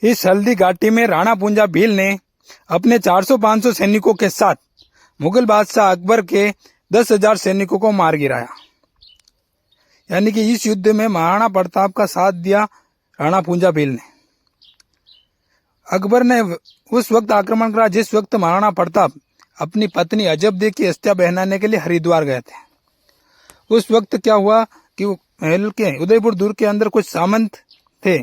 इस हल्दी घाटी में राणा पूंजा भील ने अपने 400-500 सैनिकों के साथ मुगल बादशाह अकबर के 10,000 सैनिकों को मार गिराया। यानी कि इस युद्ध में महाराणा प्रताप का साथ दिया राणा पूंजा भील ने। अकबर ने उस वक्त आक्रमण करा जिस वक्त महाराणा प्रताप अपनी पत्नी अजबदे की अस्थियां पहनाने के लिए हरिद्वार गए थे। उस वक्त क्या हुआ कि महल के उदयपुर दुर्ग के अंदर कुछ सामंत थे।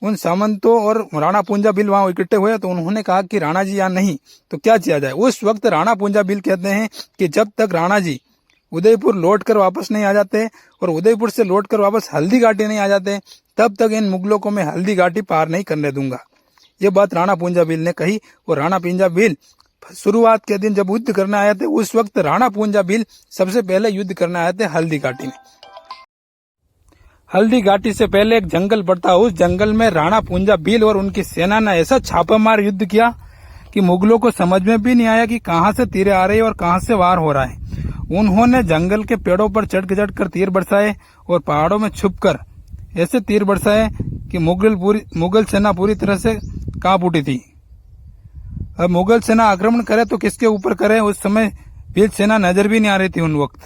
उन सामंतों और राणा पूंजा भील वहां इकट्ठे हुए तो उन्होंने कहा कि राणा जी यहाँ नहीं तो क्या किया जाए। उस वक्त राणा पूंजा भील कहते हैं कि जब तक राणा जी उदयपुर लौटकर वापस नहीं आ जाते और उदयपुर से लौटकर वापस हल्दी घाटी नहीं आ जाते तब तक इन मुगलों को मैं हल्दी घाटी पार नहीं करने दूंगा। ये बात राणा पूंजा भील ने कही और राणा पूंजा भील शुरुआत के दिन जब युद्ध करने आए थे उस वक्त राणा पूंजा भील सबसे पहले युद्ध करने आए थे हल्दी घाटी में। हल्दी घाटी से पहले एक जंगल पड़ता, उस जंगल में राणा पूंजा भील और उनकी सेना ने ऐसा छापामार युद्ध किया कि मुगलों को समझ में भी नहीं आया कि कहां से तीरें आ रही है और कहां से वार हो रहा है। उन्होंने जंगल के पेड़ों पर चढ़ कर तीर बरसाए और पहाड़ों में छुपकर ऐसे तीर बरसाए कि मुगल सेना पूरी तरह से कांप उठी थी। अब मुगल सेना आक्रमण करे तो किसके ऊपर करे, उस समय भील सेना नजर भी नहीं आ रही थी उन वक्त।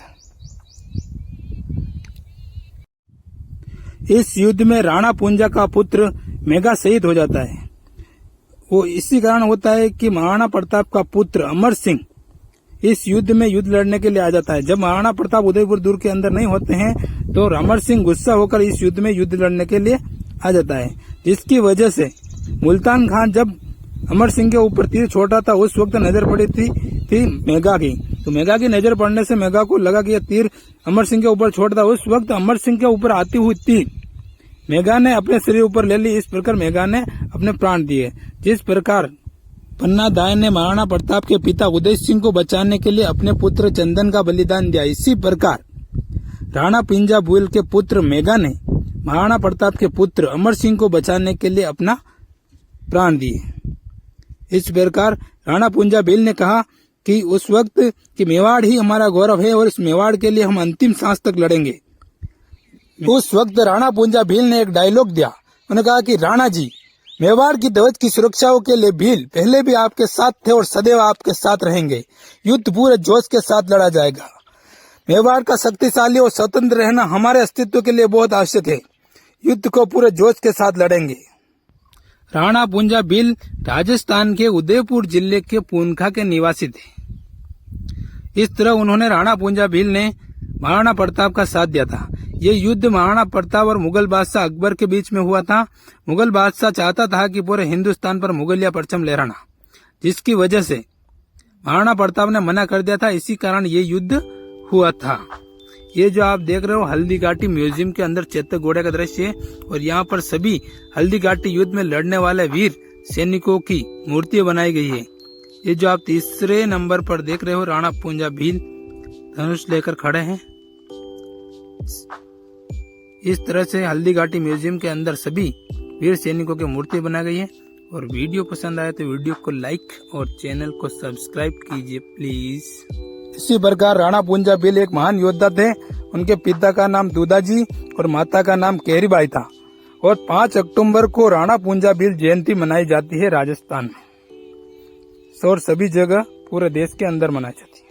इस युद्ध में राणा पूंजा का पुत्र मेघा शहीद हो जाता है। वो इसी कारण होता है कि महाराणा प्रताप का पुत्र अमर सिंह इस युद्ध में युद्ध लड़ने के लिए आ जाता है। जब महाराणा प्रताप उदयपुर दुर्ग के अंदर नहीं होते हैं तो अमर सिंह गुस्सा होकर इस युद्ध में युद्ध लड़ने के लिए आ जाता है, जिसकी वजह से मुल्तान खान जब अमर सिंह के ऊपर तीर छोड़ा था उस वक्त नजर पड़ी थी मेघा की। तो मेघा की नजर पड़ने से मेघा को लगा कि यह तीर अमर सिंह के ऊपर छोड़ता। उस वक्त अमर सिंह के ऊपर आती हुई तीर मेघा ने अपने शरीर ऊपर ले ली। इस प्रकार मेघा ने अपने प्राण दिए। जिस प्रकार पन्ना दाई ने महाराणा प्रताप के पिता उदय सिंह को बचाने के लिए अपने पुत्र चंदन का बलिदान दिया, इसी प्रकार राणा पूंजा भील के पुत्र मेघा ने महाराणा प्रताप के पुत्र अमर सिंह को बचाने के लिए अपना प्राण दिए। इस प्रकार राणा पूंजा भील ने कहा कि उस वक्त कि मेवाड़ ही हमारा गौरव है और इस मेवाड़ के लिए हम अंतिम सांस तक लड़ेंगे। उस वक्त राणा पूंजा भील ने एक डायलॉग दिया। उन्होंने कहा कि राणा जी, मेवाड़ की ध्वज की सुरक्षाओं के लिए भील पहले भी आपके साथ थे और सदैव आपके साथ रहेंगे। युद्ध पूरे जोश के साथ लड़ा जाएगा। मेवाड़ का शक्तिशाली और स्वतंत्र रहना हमारे अस्तित्व के लिए बहुत आवश्यक है। युद्ध को पूरे जोश के साथ लड़ेंगे। राणा पूंजा भील राजस्थान के उदयपुर जिले के पूनखा के निवासी थे। इस तरह उन्होंने राणा पूंजा भील ने महाराणा प्रताप का साथ दिया था। ये युद्ध महाराणा प्रताप और मुगल बादशाह अकबर के बीच में हुआ था। मुगल बादशाह चाहता था कि पूरे हिंदुस्तान पर मुगलिया परचम लहराना, जिसकी वजह से महाराणा प्रताप ने मना कर दिया था। इसी कारण ये युद्ध हुआ था। ये जो आप देख रहे हो हल्दी घाटी म्यूजियम के अंदर चेतक घोड़े का दृश्य है और यहाँ पर सभी हल्दी घाटी युद्ध में लड़ने वाले वीर सैनिकों की मूर्तियां बनाई गई है। ये जो आप तीसरे नंबर पर देख रहे हो राणा पूंजा भील धनुष लेकर खड़े हैं। इस तरह से हल्दी घाटी म्यूजियम के अंदर सभी वीर सैनिकों की मूर्ति बनाई गई है। और वीडियो पसंद आए तो वीडियो को लाइक और चैनल को सब्सक्राइब कीजिए प्लीज। इसी प्रकार राणा पूंजा भील एक महान योद्धा थे। उनके पिता का नाम दूदाजी और माता का नाम केहरीबाई था। और 5 अक्टूबर को राणा पूंजा भील जयंती मनाई जाती है राजस्थान में और सभी जगह पूरे देश के अंदर मनाई जाती है।